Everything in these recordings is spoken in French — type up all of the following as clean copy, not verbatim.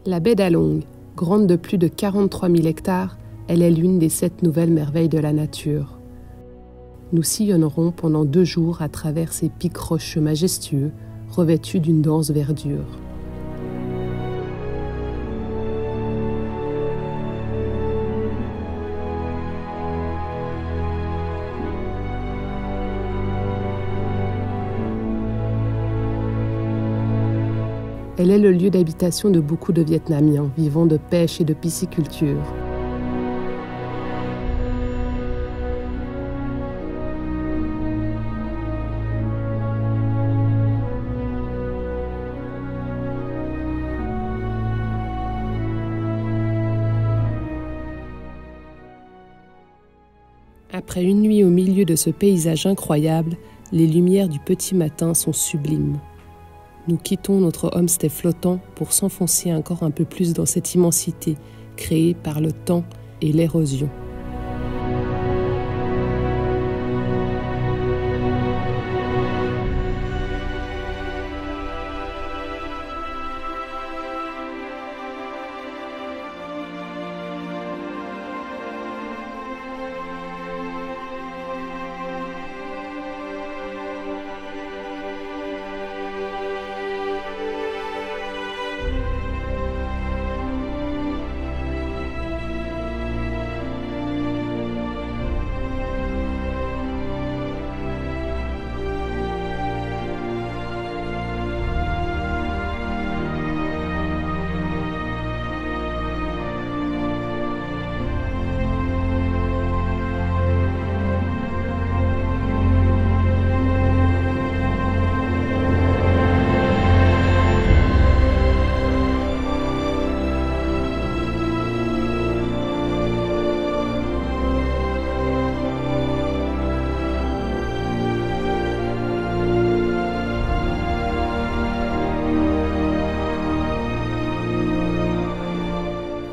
La baie d'Along, grande de plus de 43 000 hectares, elle est l'une des 7 nouvelles merveilles de la nature. Nous sillonnerons pendant 2 jours à travers ces pics rocheux majestueux, revêtus d'une dense verdure. Elle est le lieu d'habitation de beaucoup de Vietnamiens vivant de pêche et de pisciculture. Après une nuit au milieu de ce paysage incroyable, les lumières du petit matin sont sublimes. Nous quittons notre homestay flottant pour s'enfoncer encore un peu plus dans cette immensité créée par le temps et l'érosion.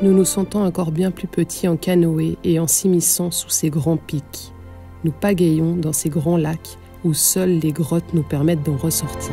Nous nous sentons encore bien plus petits en canoë et en s'immisçant sous ces grands pics. Nous pagayons dans ces grands lacs où seules les grottes nous permettent d'en ressortir.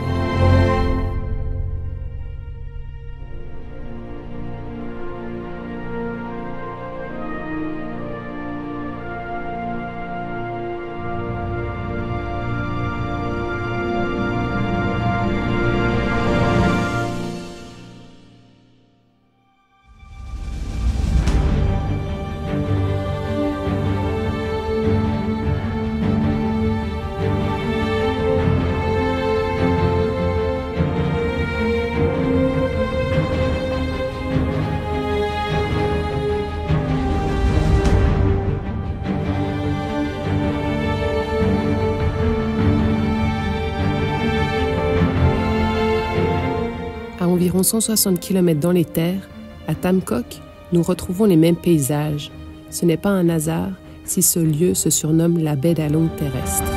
À environ 160 km dans les terres, à Tam Coc, nous retrouvons les mêmes paysages. Ce n'est pas un hasard si ce lieu se surnomme la baie d'Along terrestre.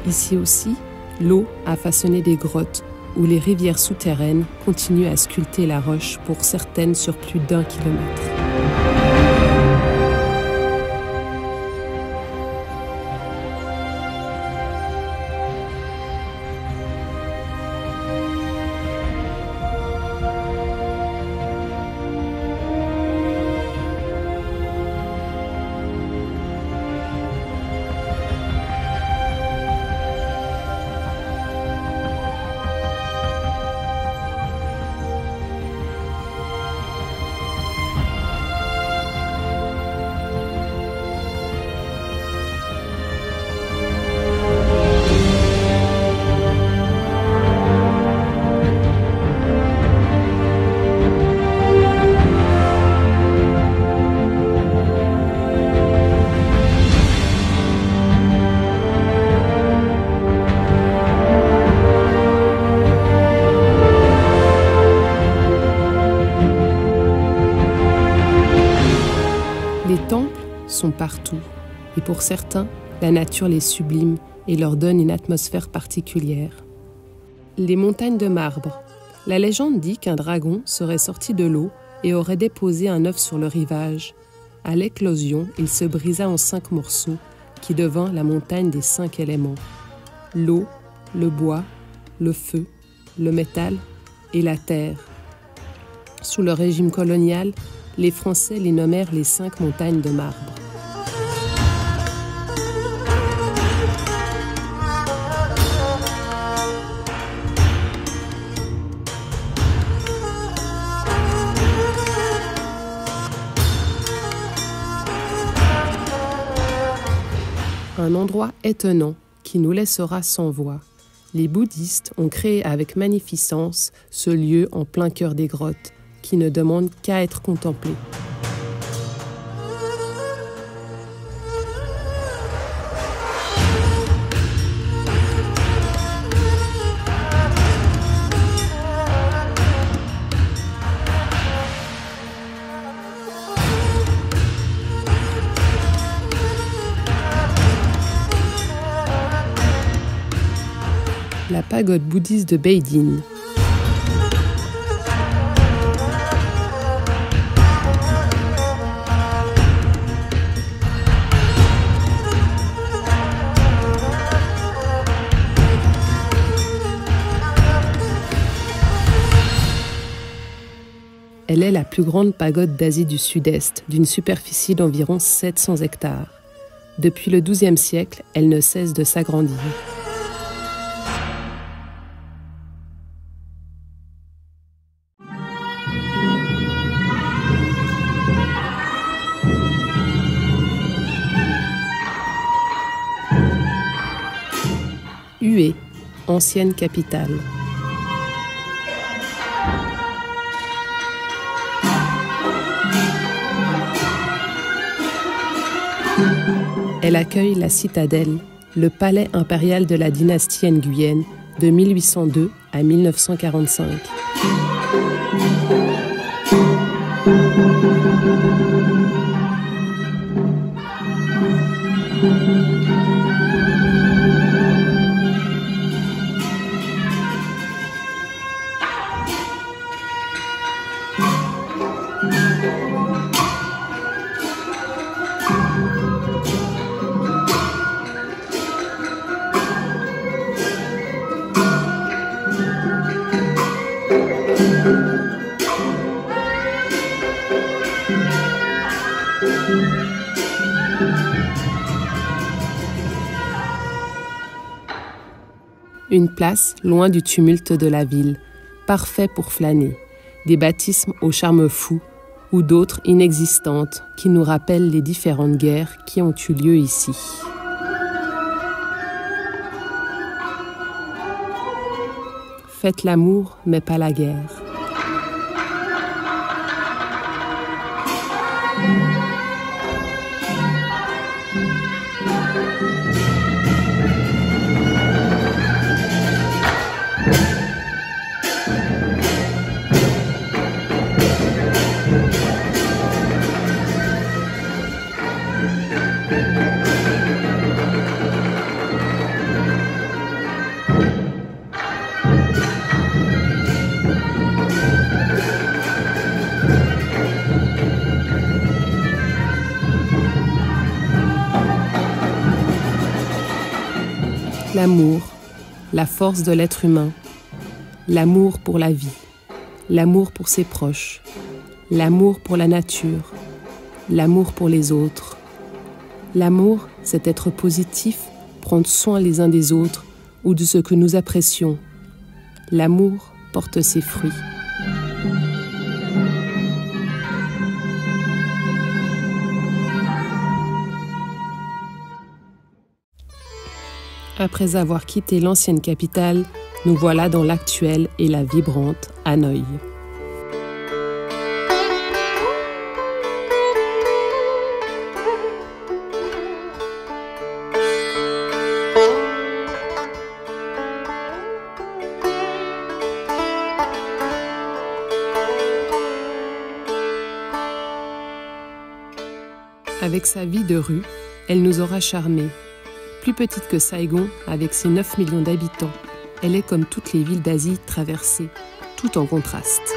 Ici aussi, l'eau a façonné des grottes où les rivières souterraines continuent à sculpter la roche pour certaines sur plus d'1 kilomètre. sont partout, et pour certains, la nature les sublime et leur donne une atmosphère particulière. Les montagnes de marbre. La légende dit qu'un dragon serait sorti de l'eau et aurait déposé un œuf sur le rivage. À l'éclosion, il se brisa en 5 morceaux, qui devint la montagne des 5 éléments. L'eau, le bois, le feu, le métal et la terre. Sous le régime colonial, les Français les nommèrent les 5 montagnes de marbre. Un endroit étonnant qui nous laissera sans voix. Les bouddhistes ont créé avec magnificence ce lieu en plein cœur des grottes, qui ne demande qu'à être contemplé. La pagode bouddhiste de Beidin. Elle est la plus grande pagode d'Asie du Sud-Est, d'une superficie d'environ 700 hectares. Depuis le XIIe siècle, elle ne cesse de s'agrandir. Hue, ancienne capitale. Elle accueille la citadelle, le palais impérial de la dynastie Nguyen de 1802 à 1945. Une place loin du tumulte de la ville, parfait pour flâner. Des baptîsmes au charme fou ou d'autres inexistantes qui nous rappellent les différentes guerres qui ont eu lieu ici. Faites l'amour, mais pas la guerre. L'amour, la force de l'être humain, l'amour pour la vie, l'amour pour ses proches, l'amour pour la nature, l'amour pour les autres. L'amour, c'est être positif, prendre soin les uns des autres ou de ce que nous apprécions. L'amour porte ses fruits. Après avoir quitté l'ancienne capitale, nous voilà dans l'actuelle et la vibrante Hanoï. Avec sa vie de rue, elle nous aura charmés. Plus petite que Saigon, avec ses 9 millions d'habitants, elle est comme toutes les villes d'Asie traversées, tout en contraste.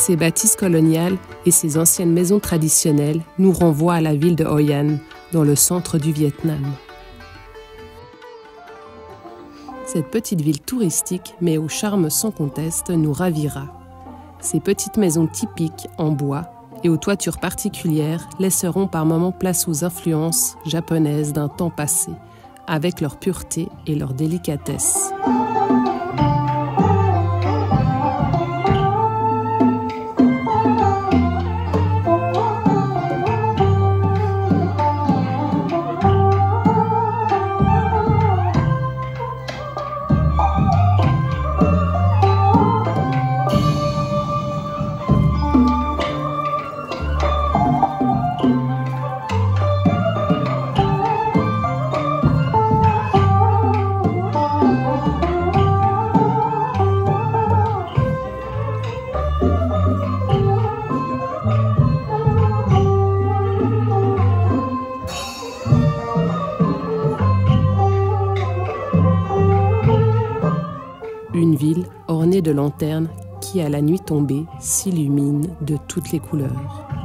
Ces bâtisses coloniales et ces anciennes maisons traditionnelles nous renvoient à la ville de Hoi An, dans le centre du Vietnam. Cette petite ville touristique, mais au charme sans conteste, nous ravira. Ces petites maisons typiques en bois et aux toitures particulières laisseront par moments place aux influences japonaises d'un temps passé, avec leur pureté et leur délicatesse. Une ville ornée de lanternes qui, à la nuit tombée, s'illumine de toutes les couleurs.